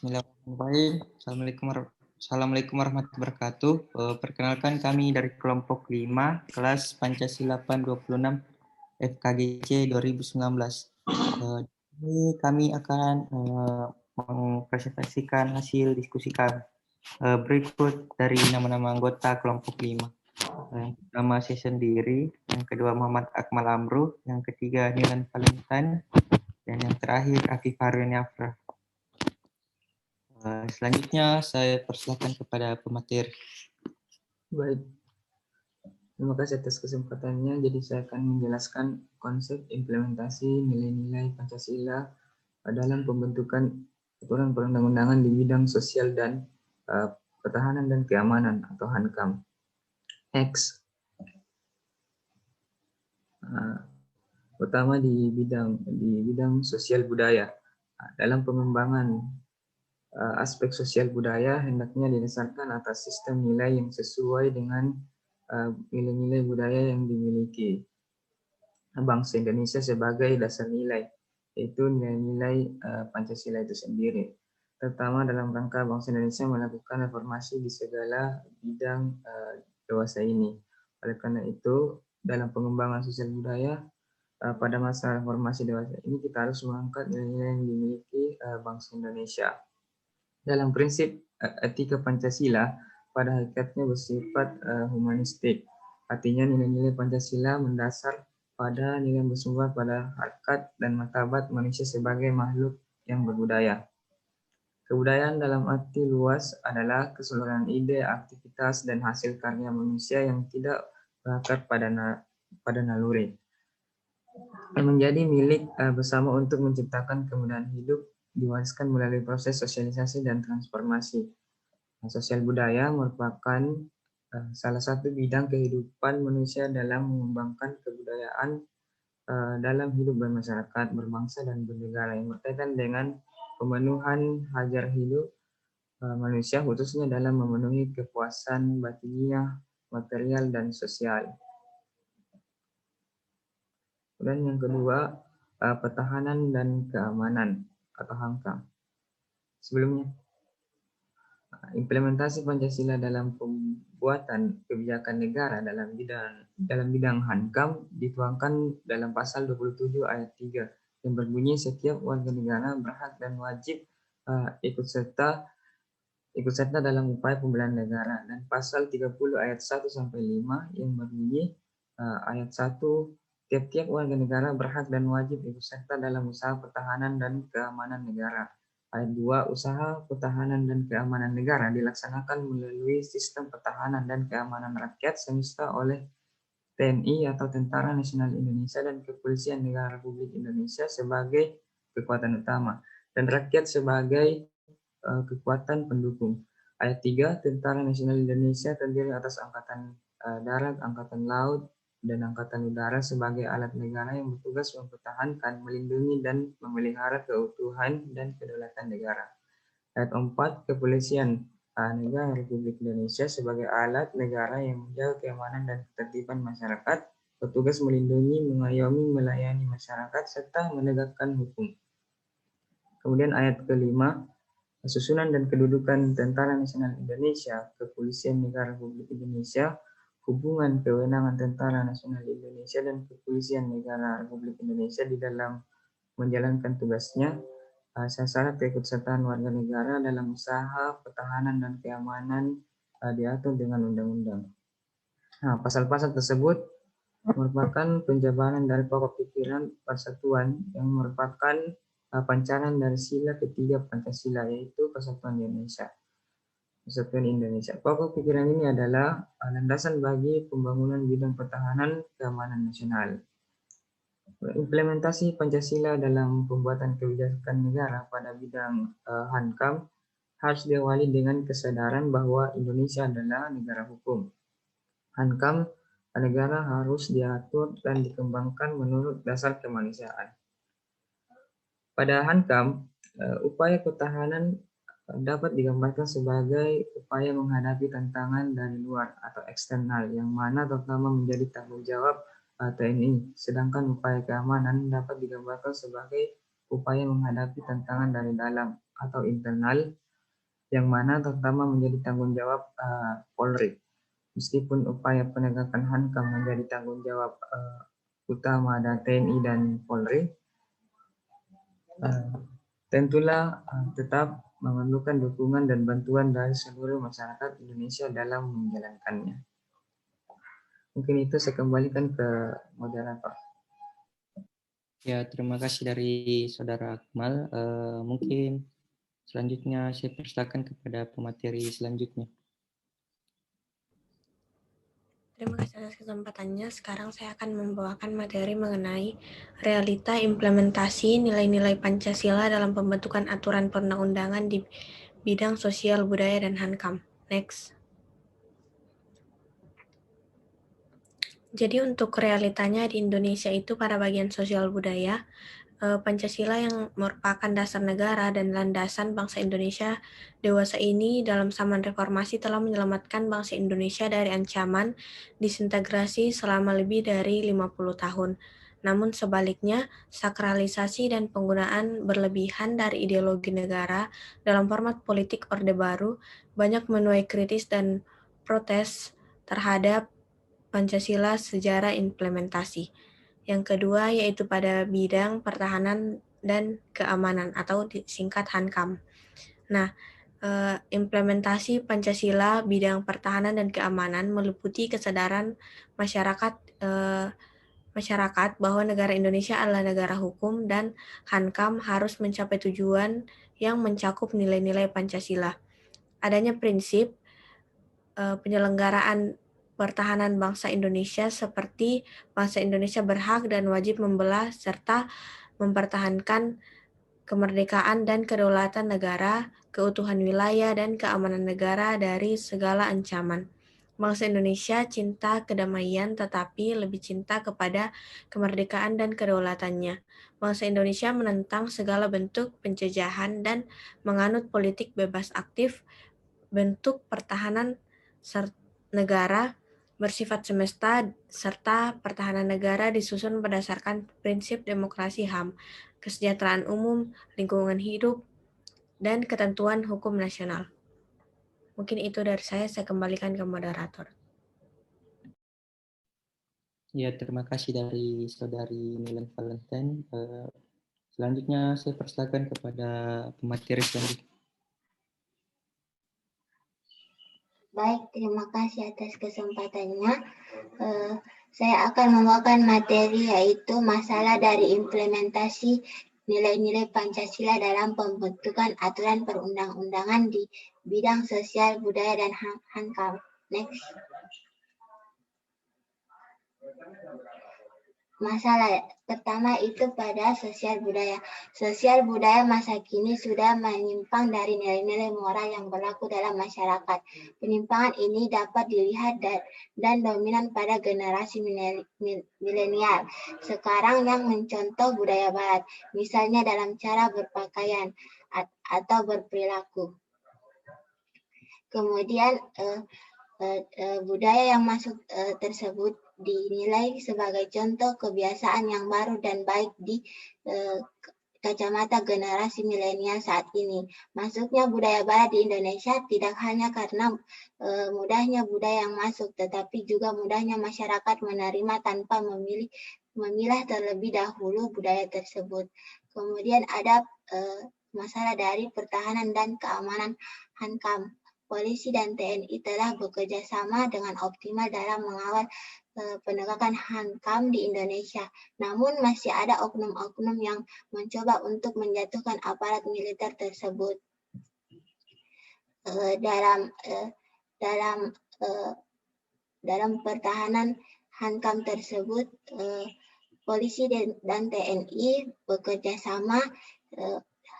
Bismillahirrahmanirrahim. Assalamualaikum warahmatullahi wabarakatuh. Perkenalkan kami dari kelompok 5, kelas Pancasila 826 FKGC 2019. Ini kami akan mempresentasikan hasil diskusi kami. Berikut dari nama-nama anggota kelompok 5. Yang pertama saya sendiri, yang kedua Muhammad Akmal Amru, yang ketiga Nilan Valentine, dan yang terakhir Afif Harun Yafrah. Selanjutnya saya persilakan kepada pemateri. Baik, terima kasih atas kesempatannya. Jadi saya akan menjelaskan konsep implementasi nilai-nilai Pancasila dalam pembentukan aturan perundang-undangan di bidang sosial dan pertahanan dan keamanan atau HANKAM. X. Pertama di bidang sosial budaya. Dalam pengembangan aspek sosial budaya hendaknya didasarkan atas sistem nilai yang sesuai dengan nilai-nilai budaya yang dimiliki bangsa Indonesia sebagai dasar nilai, yaitu nilai-nilai Pancasila itu sendiri. Terutama dalam rangka bangsa Indonesia melakukan reformasi di segala bidang dewasa ini. Oleh karena itu, dalam pengembangan sosial budaya pada masa reformasi dewasa ini kita harus mengangkat nilai-nilai yang dimiliki bangsa Indonesia. Dalam prinsip etika Pancasila pada hakikatnya bersifat humanistik. Artinya nilai-nilai Pancasila mendasar pada nilai yang bersumber pada harkat dan martabat manusia sebagai makhluk yang berbudaya. Kebudayaan dalam arti luas adalah keseluruhan ide, aktivitas, dan hasil karya manusia yang tidak berakar pada naluri, yang menjadi milik bersama untuk menciptakan kemudahan hidup diwariskan melalui proses sosialisasi dan transformasi. Sosial budaya merupakan salah satu bidang kehidupan manusia dalam mengembangkan kebudayaan dalam hidup bermasyarakat, berbangsa, dan bernegara yang berkaitan dengan pemenuhan hajat hidup manusia, khususnya dalam memenuhi kepuasan batiniah, material, dan sosial. Dan yang kedua, pertahanan dan keamanan atau HANKAM. Sebelumnya, implementasi Pancasila dalam pembuatan kebijakan negara dalam bidang HANKAM dituangkan dalam pasal 27 ayat 3 yang berbunyi setiap warga negara berhak dan wajib ikut serta dalam upaya pembelahan negara, dan pasal 30 ayat 1 sampai 5 yang berbunyi ayat 1 tiap-tiap warga negara berhak dan wajib ikut serta dalam usaha pertahanan dan keamanan negara. Ayat 2, usaha pertahanan dan keamanan negara dilaksanakan melalui sistem pertahanan dan keamanan rakyat semesta oleh TNI atau Tentara Nasional Indonesia dan Kepolisian Negara Republik Indonesia sebagai kekuatan utama dan rakyat sebagai kekuatan pendukung. Ayat 3, Tentara Nasional Indonesia terdiri atas Angkatan Darat, Angkatan Laut, dan Angkatan Udara sebagai alat negara yang bertugas mempertahankan, melindungi, dan memelihara keutuhan dan kedaulatan negara. Ayat 4, Kepolisian Negara Republik Indonesia sebagai alat negara yang menjaga keamanan dan ketertiban masyarakat, bertugas melindungi, mengayomi, melayani masyarakat, serta menegakkan hukum. Kemudian ayat kelima, susunan dan kedudukan Tentara Nasional Indonesia, Kepolisian Negara Republik Indonesia, hubungan kewenangan Tentara Nasional Indonesia dan Kepolisian Negara Republik Indonesia di dalam menjalankan tugasnya, syarat keikutsertaan warga negara dalam usaha pertahanan dan keamanan diatur dengan undang-undang. Nah, pasal-pasal tersebut merupakan penjabaran dari pokok pikiran persatuan yang merupakan pancaran dari sila ketiga Pancasila, yaitu Persatuan Indonesia. Persatuan Indonesia. Pokok pikiran ini adalah landasan bagi pembangunan bidang pertahanan keamanan nasional. Implementasi Pancasila dalam pembuatan kebijakan negara pada bidang HANKAM harus diawali dengan kesadaran bahwa Indonesia adalah negara hukum. HANKAM negara harus diatur dan dikembangkan menurut dasar kemanusiaan. Pada HANKAM, upaya pertahanan dapat digambarkan sebagai upaya menghadapi tantangan dari luar atau eksternal yang mana terutama menjadi tanggung jawab TNI, sedangkan upaya keamanan dapat digambarkan sebagai upaya menghadapi tantangan dari dalam atau internal, yang mana terutama menjadi tanggung jawab Polri. Meskipun upaya penegakan HANKAM menjadi tanggung jawab utama dari TNI dan Polri, tentulah tetap memerlukan dukungan dan bantuan dari seluruh masyarakat Indonesia dalam menjalankannya. Mungkin itu saya kembalikan ke moderator. Ya, terima kasih dari Saudara Akmal. Mungkin selanjutnya saya persilakan kepada pemateri selanjutnya. Terima kasih atas kesempatannya. Sekarang saya akan membawakan materi mengenai realita implementasi nilai-nilai Pancasila dalam pembentukan aturan perundang-undangan di bidang sosial, budaya, dan HANKAM. Next. Jadi untuk realitanya di Indonesia itu pada bagian sosial budaya, Pancasila yang merupakan dasar negara dan landasan bangsa Indonesia dewasa ini dalam zaman reformasi telah menyelamatkan bangsa Indonesia dari ancaman disintegrasi selama lebih dari 50 tahun. Namun sebaliknya, sakralisasi dan penggunaan berlebihan dari ideologi negara dalam format politik Orde Baru banyak menuai kritis dan protes terhadap Pancasila sejarah implementasi. Yang kedua yaitu pada bidang pertahanan dan keamanan atau disingkat HANKAM. Nah, implementasi Pancasila bidang pertahanan dan keamanan meliputi kesadaran masyarakat bahwa negara Indonesia adalah negara hukum dan HANKAM harus mencapai tujuan yang mencakup nilai-nilai Pancasila. Adanya prinsip penyelenggaraan pertahanan bangsa Indonesia seperti bangsa Indonesia berhak dan wajib membelah serta mempertahankan kemerdekaan dan kedaulatan negara, keutuhan wilayah, dan keamanan negara dari segala ancaman. Bangsa Indonesia cinta kedamaian tetapi lebih cinta kepada kemerdekaan dan kedaulatannya. Bangsa Indonesia menentang segala bentuk penjajahan dan menganut politik bebas aktif, bentuk pertahanan negara bersifat semesta, serta pertahanan negara disusun berdasarkan prinsip demokrasi HAM, kesejahteraan umum, lingkungan hidup, dan ketentuan hukum nasional. Mungkin itu dari saya kembalikan ke moderator. Ya, terima kasih dari Saudari Nilan Valentine. Selanjutnya saya persilakan kepada pemateri selanjutnya. Baik, terima kasih atas kesempatannya. Saya akan membawakan materi yaitu masalah dari implementasi nilai-nilai Pancasila dalam pembentukan aturan perundang-undangan di bidang sosial, budaya, dan HANKAM. Next. Masalah pertama itu pada sosial budaya. Sosial budaya masa kini sudah menyimpang dari nilai-nilai moral yang berlaku dalam masyarakat. Penyimpangan ini dapat dilihat dan dominan pada generasi milenial sekarang yang mencontoh budaya barat, misalnya dalam cara berpakaian atau berperilaku. Kemudian budaya yang masuk tersebut dinilai sebagai contoh kebiasaan yang baru dan baik di kacamata generasi milenial saat ini. Masuknya budaya barat di Indonesia tidak hanya karena mudahnya budaya yang masuk, tetapi juga mudahnya masyarakat menerima tanpa memilah terlebih dahulu budaya tersebut. Kemudian ada masalah dari pertahanan dan keamanan HANKAM. Polisi dan TNI telah bekerja sama dengan optimal dalam mengawal penegakan HANKAM di Indonesia. Namun masih ada oknum-oknum yang mencoba untuk menjatuhkan aparat militer tersebut. Dalam pertahanan HANKAM tersebut, polisi dan TNI bekerja sama.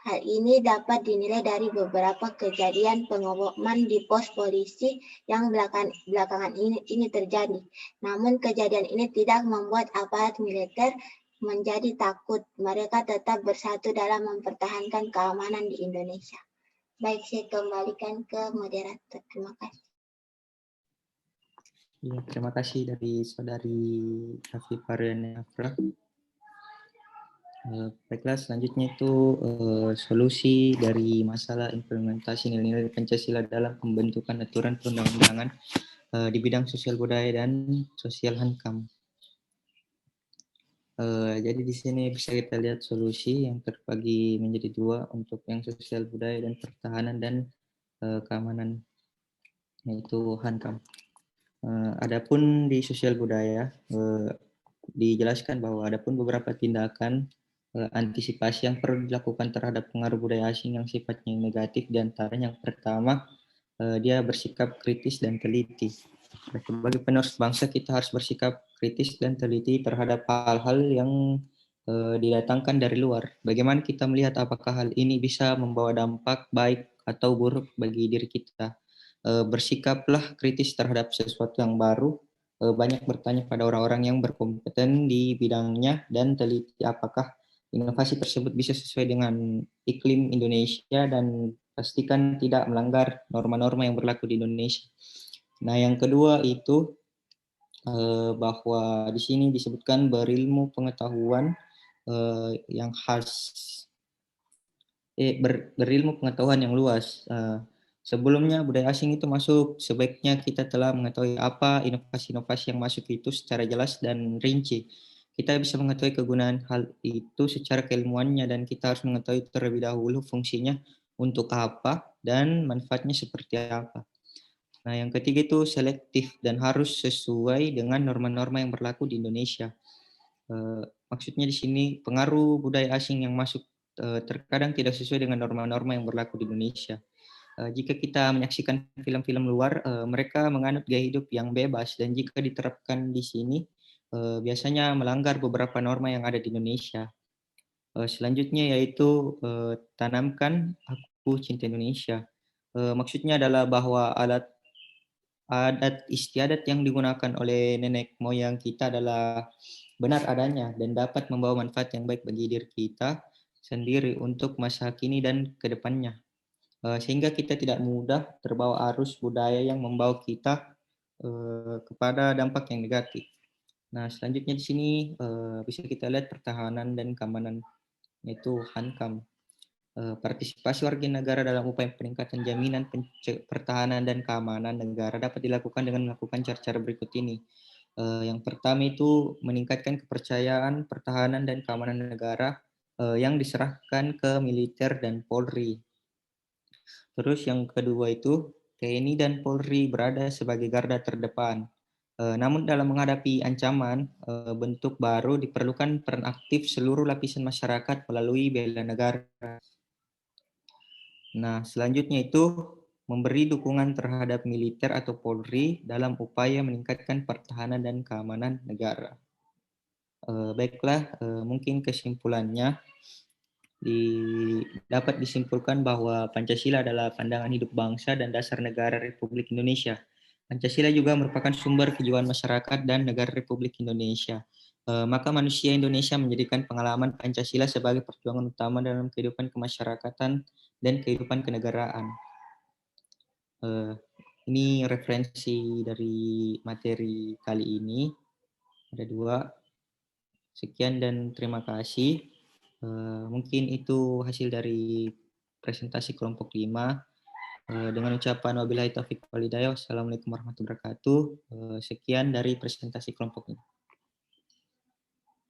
Hal ini dapat dinilai dari beberapa kejadian pengeboman di pos polisi yang belakangan ini terjadi. Namun kejadian ini tidak membuat aparat militer menjadi takut. Mereka tetap bersatu dalam mempertahankan keamanan di Indonesia. Baik, saya kembalikan ke moderator. Terima kasih. Ya, terima kasih dari Saudari Raffi Pariana Afra. Baiklah, selanjutnya itu solusi dari masalah implementasi nilai-nilai Pancasila dalam pembentukan aturan perundang-undangan di bidang sosial budaya dan sosial hankam. Jadi di sini bisa kita lihat solusi yang terbagi menjadi dua untuk yang sosial budaya dan pertahanan dan keamanan, yaitu hankam. Adapun di sosial budaya dijelaskan bahwa adapun beberapa tindakan antisipasi yang perlu dilakukan terhadap pengaruh budaya asing yang sifatnya negatif, di antaranya yang pertama dia bersikap kritis dan teliti. Sebagai penerus bangsa kita harus bersikap kritis dan teliti terhadap hal-hal yang didatangkan dari luar. Bagaimana kita melihat apakah hal ini bisa membawa dampak baik atau buruk bagi diri kita. Bersikaplah kritis terhadap sesuatu yang baru, banyak bertanya pada orang-orang yang berkompeten di bidangnya dan teliti apakah inovasi tersebut bisa sesuai dengan iklim Indonesia dan pastikan tidak melanggar norma-norma yang berlaku di Indonesia. Nah, yang kedua itu bahwa di sini disebutkan berilmu pengetahuan yang khas, berilmu pengetahuan yang luas. Sebelumnya budaya asing itu masuk, sebaiknya kita telah mengetahui apa inovasi-inovasi yang masuk itu secara jelas dan rinci. Kita bisa mengetahui kegunaan hal itu secara keilmuannya dan kita harus mengetahui terlebih dahulu fungsinya untuk apa dan manfaatnya seperti apa. Nah, yang ketiga itu selektif dan harus sesuai dengan norma-norma yang berlaku di Indonesia. Maksudnya di sini pengaruh budaya asing yang masuk terkadang tidak sesuai dengan norma-norma yang berlaku di Indonesia. Jika kita menyaksikan film-film luar, mereka menganut gaya hidup yang bebas dan jika diterapkan di sini, biasanya melanggar beberapa norma yang ada di Indonesia. Selanjutnya yaitu tanamkan aku cinta Indonesia. Maksudnya adalah bahwa adat istiadat yang digunakan oleh nenek moyang kita adalah benar adanya dan dapat membawa manfaat yang baik bagi diri kita sendiri untuk masa kini dan ke depannya. Sehingga kita tidak mudah terbawa arus budaya yang membawa kita kepada dampak yang negatif. Nah, selanjutnya di sini bisa kita lihat pertahanan dan keamanan, yaitu hankam. Partisipasi warga negara dalam upaya peningkatan jaminan pertahanan dan keamanan negara dapat dilakukan dengan melakukan cara-cara berikut ini. Yang pertama itu meningkatkan kepercayaan pertahanan dan keamanan negara yang diserahkan ke militer dan Polri. Terus yang kedua itu TNI dan Polri berada sebagai garda terdepan. Namun dalam menghadapi ancaman bentuk baru diperlukan peran aktif seluruh lapisan masyarakat melalui bela negara. Nah, selanjutnya itu memberi dukungan terhadap militer atau Polri dalam upaya meningkatkan pertahanan dan keamanan negara. Baiklah, mungkin kesimpulannya dapat disimpulkan bahwa Pancasila adalah pandangan hidup bangsa dan dasar negara Republik Indonesia. Pancasila juga merupakan sumber kejiwaan masyarakat dan negara Republik Indonesia. Maka manusia Indonesia menjadikan pengalaman Pancasila sebagai perjuangan utama dalam kehidupan kemasyarakatan dan kehidupan kenegaraan. Ini referensi dari materi kali ini. Ada 2. Sekian dan terima kasih. Mungkin itu hasil dari presentasi kelompok 5. Dengan ucapan wabillahi taufiq wal hidayah. Wassalamualaikum warahmatullahi wabarakatuh. Sekian dari presentasi kelompok ini.